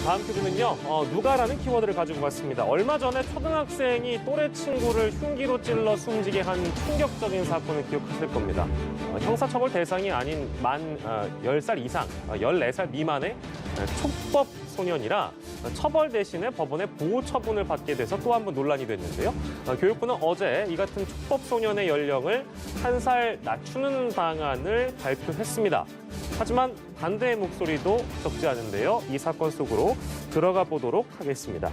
다음 퀴즈는요, 누가라는 키워드를 가지고 왔습니다. 얼마 전에 초등학생이 또래 친구를 흉기로 찔러 숨지게 한 충격적인 사건을 기억하실 겁니다. 형사처벌 대상이 아닌 만 10살 이상, 14살 미만의 촉법 소년이라 처벌 대신에 법원의 보호 처분을 받게 돼서 또 한 번 논란이 됐는데요. 교육부는 어제 이 같은 촉법 소년의 연령을 1살 낮추는 방안을 발표했습니다. 하지만 반대의 목소리도 적지 않은데요. 이 사건 속으로 들어가 보도록 하겠습니다.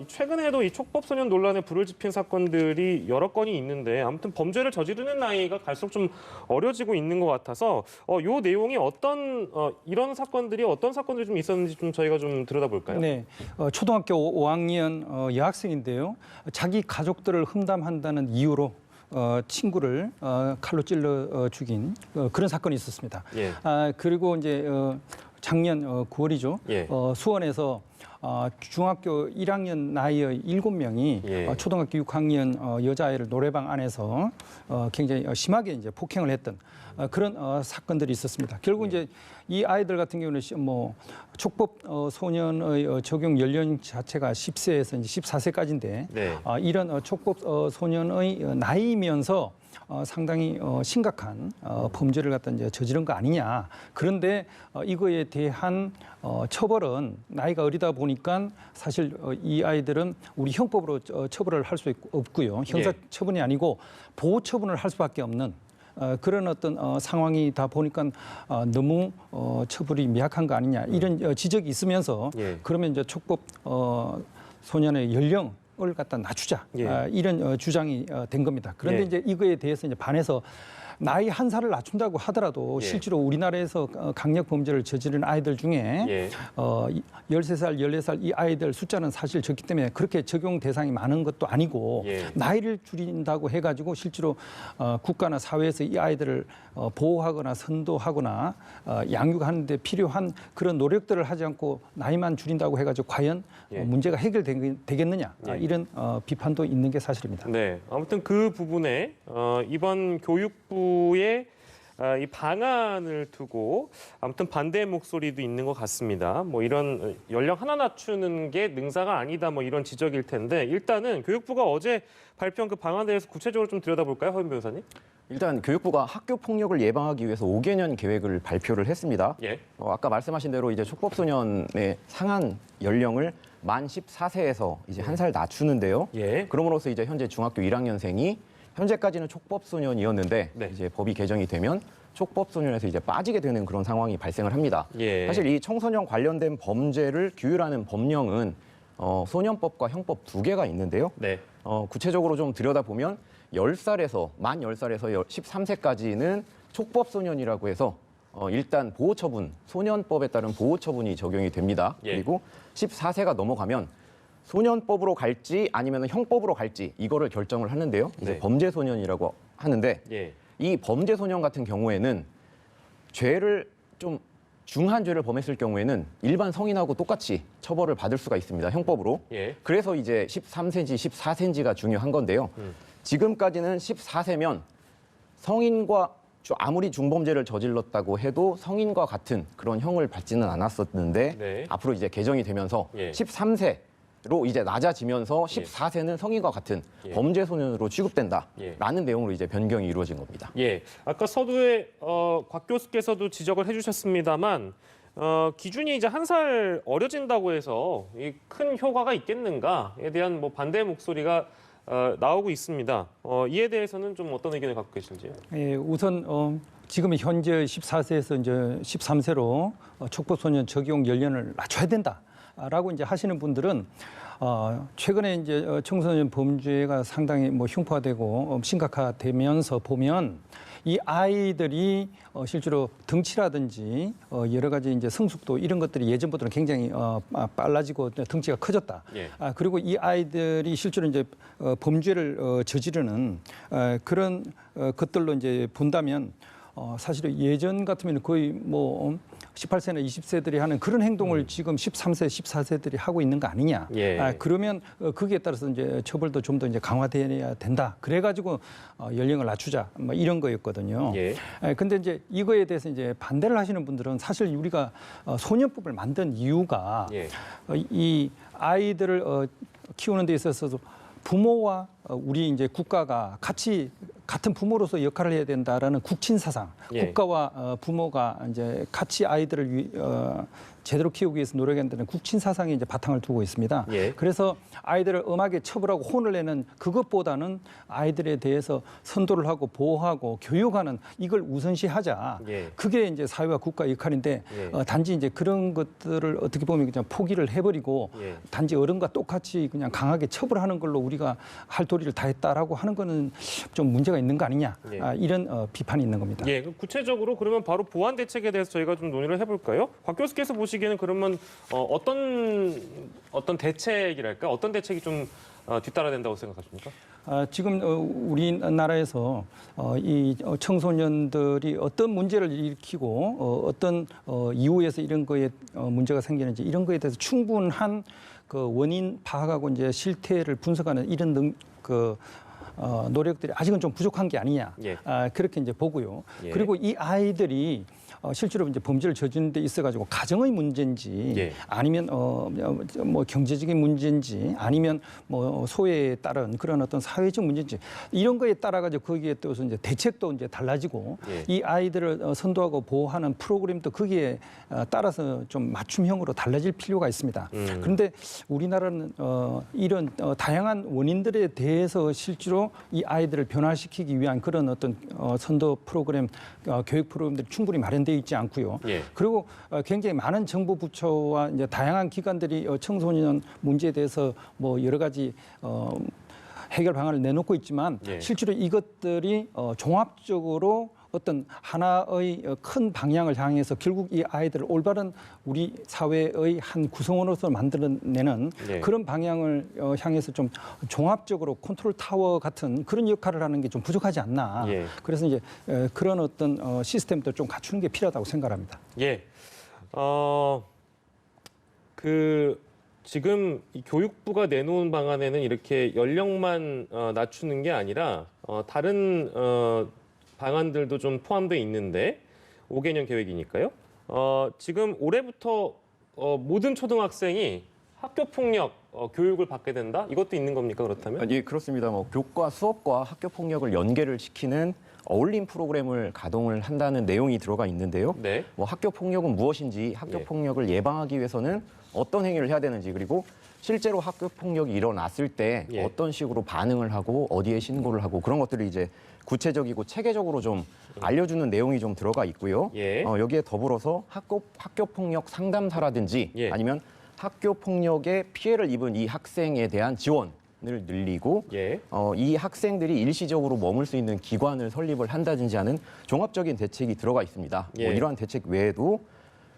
최근에도 이 촉법소년 논란에 불을 지핀 사건들이 여러 건이 있는데 아무튼 범죄를 저지르는 나이가 갈수록 좀 어려지고 있는 것 같아서 요 내용이 이런 사건들이 어떤 사건들이 좀 있었는지 좀 저희가 좀 들여다볼까요? 네, 초등학교 5학년 여학생인데요. 자기 가족들을 흠담한다는 이유로 친구를 칼로 찔러 죽인 그런 사건이 있었습니다. 예. 그리고 이제 작년 9월이죠. 예. 수원에서 중학교 1학년 나이의 7명이 예. 초등학교 6학년 여자아이를 노래방 안에서 굉장히 심하게 이제 폭행을 했던 그런 사건들이 있었습니다. 결국 이제 이 아이들 같은 경우는 뭐 촉법 소년의 적용 연령 자체가 10세에서 이제 14세까지인데 네. 이런 촉법 소년의 나이면서 상당히 심각한 범죄를 갖다 이제 저지른 거 아니냐. 그런데 이거에 대한 처벌은 나이가 어리다 보니까 사실 이 아이들은 우리 형법으로 처벌을 할 수 없고요. 형사 처분이 아니고 보호 처분을 할 수밖에 없는 그런 어떤 상황이다 보니까 너무 처벌이 미약한 거 아니냐 이런 지적이 있으면서 그러면 이제 촉법 소년의 연령 을 갖다 낮추자 이런 주장이 된 겁니다. 그런데 이제 이거에 대해서 이제 반해서 나이 1살을 낮춘다고 하더라도 실제로 우리나라에서 강력 범죄를 저지른 아이들 중에 13살, 14살 이 아이들 숫자는 사실 적기 때문에 그렇게 적용 대상이 많은 것도 아니고 나이를 줄인다고 해가지고 실제로 국가나 사회에서 이 아이들을 보호하거나 선도하거나 양육하는 데 필요한 그런 노력들을 하지 않고 나이만 줄인다고 해가지고 과연 문제가 해결되겠느냐 이런 비판도 있는 게 사실입니다. 네, 아무튼 그 부분에 이번 교육부의 이 방안을 두고 아무튼 반대의 목소리도 있는 것 같습니다. 뭐 이런 연령 하나 낮추는 게 능사가 아니다 뭐 이런 지적일 텐데 일단은 교육부가 어제 발표한 그 방안에 대해서 구체적으로 좀 들여다볼까요, 허윤 변호사님? 일단 교육부가 학교 폭력을 예방하기 위해서 5개년 계획을 발표를 했습니다. 아까 말씀하신 대로 이제 촉법소년의 상한 연령을 만 14세에서 이제 1살 낮추는데요. 그럼으로써 이제 현재 중학교 1학년생이 현재까지는 촉법소년이었는데 이제 법이 개정이 되면 촉법소년에서 이제 빠지게 되는 그런 상황이 발생을 합니다. 사실 이 청소년 관련된 범죄를 규율하는 법령은 소년법과 형법 2개가 있는데요. 구체적으로 좀 들여다보면 만 10살에서 13세까지는 촉법소년이라고 해서 일단 보호처분, 소년법에 따른 보호처분이 적용이 됩니다. 그리고 14세가 넘어가면 소년법으로 갈지 아니면 형법으로 갈지 이거를 결정을 하는데요. 이제 범죄소년이라고 하는데 이 범죄소년 같은 경우에는 죄를 좀 중한 죄를 범했을 경우에는 일반 성인하고 똑같이 처벌을 받을 수가 있습니다. 형법으로. 그래서 이제 13세인지 14세인지가 중요한 건데요. 지금까지는 14세면 성인과 아무리 중범죄를 저질렀다고 해도 성인과 같은 그런 형을 받지는 않았었는데 앞으로 이제 개정이 되면서 13세로 이제 낮아지면서 14세는 성인과 같은 범죄 소년으로 취급된다라는 내용으로 이제 변경이 이루어진 겁니다. 아까 서두에 곽 교수께서도 지적을 해주셨습니다만 기준이 이제 1살 어려진다고 해서 큰 효과가 있겠는가에 대한 뭐 반대 목소리가 나오고 있습니다. 이에 대해서는 좀 어떤 의견을 갖고 계신지요? 우선 지금 현재 14세에서 이제 13세로 촉법소년 적용 연령을 낮춰야 된다라고 이제 하시는 분들은 최근에 이제 청소년 범죄가 상당히 뭐 흉포화되고 심각화되면서 보면 이 아이들이 실제로 덩치라든지 여러 가지 이제 성숙도 이런 것들이 예전보다는 굉장히 빨라지고 덩치가 커졌다. 그리고 이 아이들이 실제로 이제 범죄를 저지르는 그런 것들로 이제 본다면 사실은 예전 같으면 거의 뭐 18세나 20세들이 하는 그런 행동을 지금 13세, 14세들이 하고 있는 거 아니냐. 예. 그러면 거기에 따라서 이제 처벌도 좀 더 이제 강화돼야 된다. 그래가지고 연령을 낮추자. 뭐 이런 거였거든요. 예. 근데 이제 이거에 대해서 이제 반대를 하시는 분들은 사실 우리가 소년법을 만든 이유가 예. 이 아이들을 키우는 데 있어서도 부모와 우리 이제 국가가 같은 부모로서 역할을 해야 된다라는 국친 사상, 예. 국가와 부모가 이제 같이 아이들을 제대로 키우기 위해서 노력한다는 국친 사상이 이제 바탕을 두고 있습니다. 예. 그래서 아이들을 엄하게 처벌하고 혼을 내는 그것보다는 아이들에 대해서 선도를 하고 보호하고 교육하는 이걸 우선시하자. 예. 그게 이제 사회와 국가 역할인데 예. 단지 이제 그런 것들을 어떻게 보면 그냥 포기를 해버리고 예. 단지 어른과 똑같이 그냥 강하게 처벌하는 걸로 우리가 할 도리를 다했다라고 하는 거는 좀 문제가 있는 거 아니냐. 예. 이런 비판이 있는 겁니다. 예, 그럼 구체적으로 그러면 바로 보완 대책에 대해서 저희가 좀 논의를 해볼까요? 곽 교수께서 보시기에는 그러면 어떤 대책이랄까, 어떤 대책이 좀 뒤따라야 된다고 생각하십니까? 지금 우리나라에서 이 청소년들이 어떤 문제를 일으키고 어떤 이유에서 이런 거에 문제가 생기는지 이런 거에 대해서 충분한 그 원인 파악하고 이제 실태를 분석하는 이런 노력들이 아직은 좀 부족한 게 아니냐. 예. 그렇게 이제 보고요. 예. 그리고 이 아이들이 실제로 이제 범죄를 저지른 데 있어가지고 가정의 문제인지 예. 아니면 뭐 경제적인 문제인지 아니면 뭐 소외에 따른 그런 어떤 사회적 문제인지 이런 거에 따라가지고 거기에 또서 이제 대책도 이제 달라지고 예. 이 아이들을 선도하고 보호하는 프로그램도 거기에 따라서 좀 맞춤형으로 달라질 필요가 있습니다. 그런데 우리나라는 이런 다양한 원인들에 대해서 실제로 이 아이들을 변화시키기 위한 그런 어떤 선도 프로그램, 교육 프로그램들이 충분히 마련되어 있지 않고요. 예. 그리고 굉장히 많은 정부 부처와 이제 다양한 기관들이 청소년 문제에 대해서 뭐 여러 가지 해결 방안을 내놓고 있지만 예. 실제로 이것들이 종합적으로 어떤 하나의 큰 방향을 향해서 결국 이 아이들을 올바른 우리 사회의 한 구성원으로서 만들어내는 예. 그런 방향을 향해서 좀 종합적으로 컨트롤 타워 같은 그런 역할을 하는 게 좀 부족하지 않나. 예. 그래서 이제 그런 어떤 시스템도 좀 갖추는 게 필요하다고 생각합니다. 예. 지금 이 교육부가 내놓은 방안에는 이렇게 연령만 낮추는 게 아니라 다른 방안들도 좀 포함되어 있는데 5개년 계획이니까요. 지금 올해부터 모든 초등학생이 학교 폭력 교육을 받게 된다? 이것도 있는 겁니까, 그렇다면? 예, 그렇습니다. 뭐 교과 수업과 학교 폭력을 연계를 시키는 어울림 프로그램을 가동을 한다는 내용이 들어가 있는데요. 네. 뭐 학교 폭력은 무엇인지, 학교 예. 폭력을 예방하기 위해서는 어떤 행위를 해야 되는지, 그리고 실제로 학교 폭력이 일어났을 때 예. 어떤 식으로 반응을 하고 어디에 신고를 하고 그런 것들을 이제 구체적이고 체계적으로 좀 알려주는 내용이 좀 들어가 있고요. 예. 여기에 더불어서 학교 폭력 상담사라든지 예. 아니면 학교 폭력에 피해를 입은 이 학생에 대한 지원을 늘리고 예. 이 학생들이 일시적으로 머물 수 있는 기관을 설립을 한다든지 하는 종합적인 대책이 들어가 있습니다. 예. 뭐 이러한 대책 외에도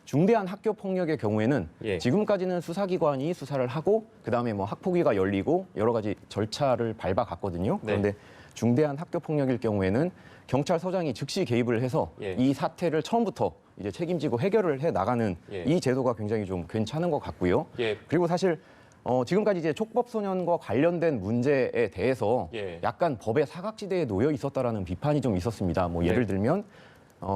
중대한 학교 폭력의 경우에는 예. 지금까지는 수사기관이 수사를 하고 그다음에 뭐 학폭위가 열리고 여러 가지 절차를 밟아갔거든요. 네. 그런데 중대한 학교 폭력일 경우에는 경찰서장이 즉시 개입을 해서 예. 이 사태를 처음부터 이제 책임지고 해결을 해 나가는 예. 이 제도가 굉장히 좀 괜찮은 것 같고요. 예. 그리고 사실 지금까지 이제 촉법소년과 관련된 문제에 대해서 예. 약간 법의 사각지대에 놓여 있었다라는 비판이 좀 있었습니다. 뭐 예를 네. 들면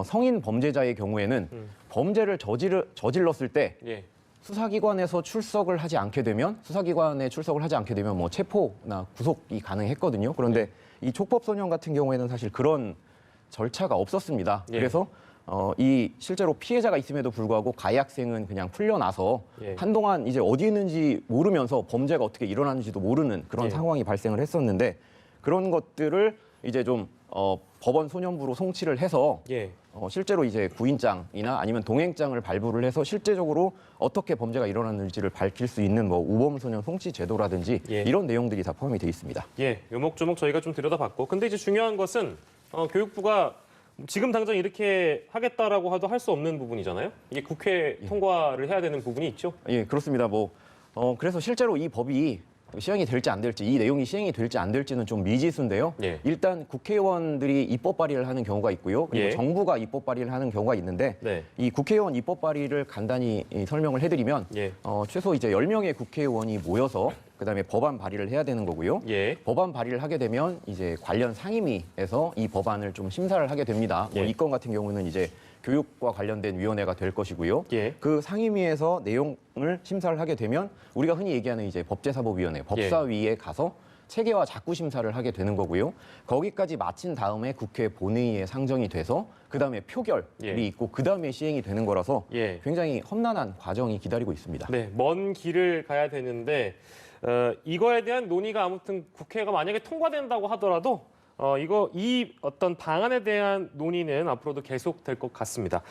성인 범죄자의 경우에는 범죄를 저질렀을 때 예. 수사기관에 출석을 하지 않게 되면 뭐 체포나 구속이 가능했거든요. 그런데 이 촉법소년 같은 경우에는 사실 그런 절차가 없었습니다. 예. 그래서 이 실제로 피해자가 있음에도 불구하고 가해 학생은 그냥 풀려나서 예. 한동안 이제 어디 있는지 모르면서 범죄가 어떻게 일어나는지도 모르는 그런 예. 상황이 발생을 했었는데 그런 것들을 이제 좀 법원 소년부로 송치를 해서 예. 실제로 이제 구인장이나 아니면 동행장을 발부를 해서 실제적으로 어떻게 범죄가 일어났는지를 밝힐 수 있는 뭐 우범소년 송치 제도라든지 예. 이런 내용들이 다 포함이 되어 있습니다. 예, 요목조목 저희가 좀 들여다봤고, 근데 이제 중요한 것은 교육부가 지금 당장 이렇게 하겠다라고 해도 할 수 없는 부분이잖아요. 이게 국회 통과를 해야 되는 부분이 있죠. 예, 그렇습니다. 그래서 실제로 이 법이 시행이 될지 안 될지, 이 내용이 시행이 될지 안 될지는 좀 미지수인데요. 예. 일단 국회의원들이 입법 발의를 하는 경우가 있고요. 그리고 예. 정부가 입법 발의를 하는 경우가 있는데 네. 이 국회의원 입법 발의를 간단히 설명을 해드리면 예. 최소 이제 10명의 국회의원이 모여서 그다음에 법안 발의를 해야 되는 거고요. 예. 법안 발의를 하게 되면 이제 관련 상임위에서 이 법안을 좀 심사를 하게 됩니다. 예. 이 건 같은 경우는 이제 교육과 관련된 위원회가 될 것이고요. 예. 그 상임위에서 내용을 심사를 하게 되면 우리가 흔히 얘기하는 이제 법제사법위원회, 법사위에 가서 체계화 작구 심사를 하게 되는 거고요. 거기까지 마친 다음에 국회 본회의에 상정이 돼서 그다음에 표결이 예. 있고 그다음에 시행이 되는 거라서 예. 굉장히 험난한 과정이 기다리고 있습니다. 네, 먼 길을 가야 되는데 이거에 대한 논의가 아무튼 국회가 만약에 통과된다고 하더라도 이 어떤 방안에 대한 논의는 앞으로도 계속될 것 같습니다.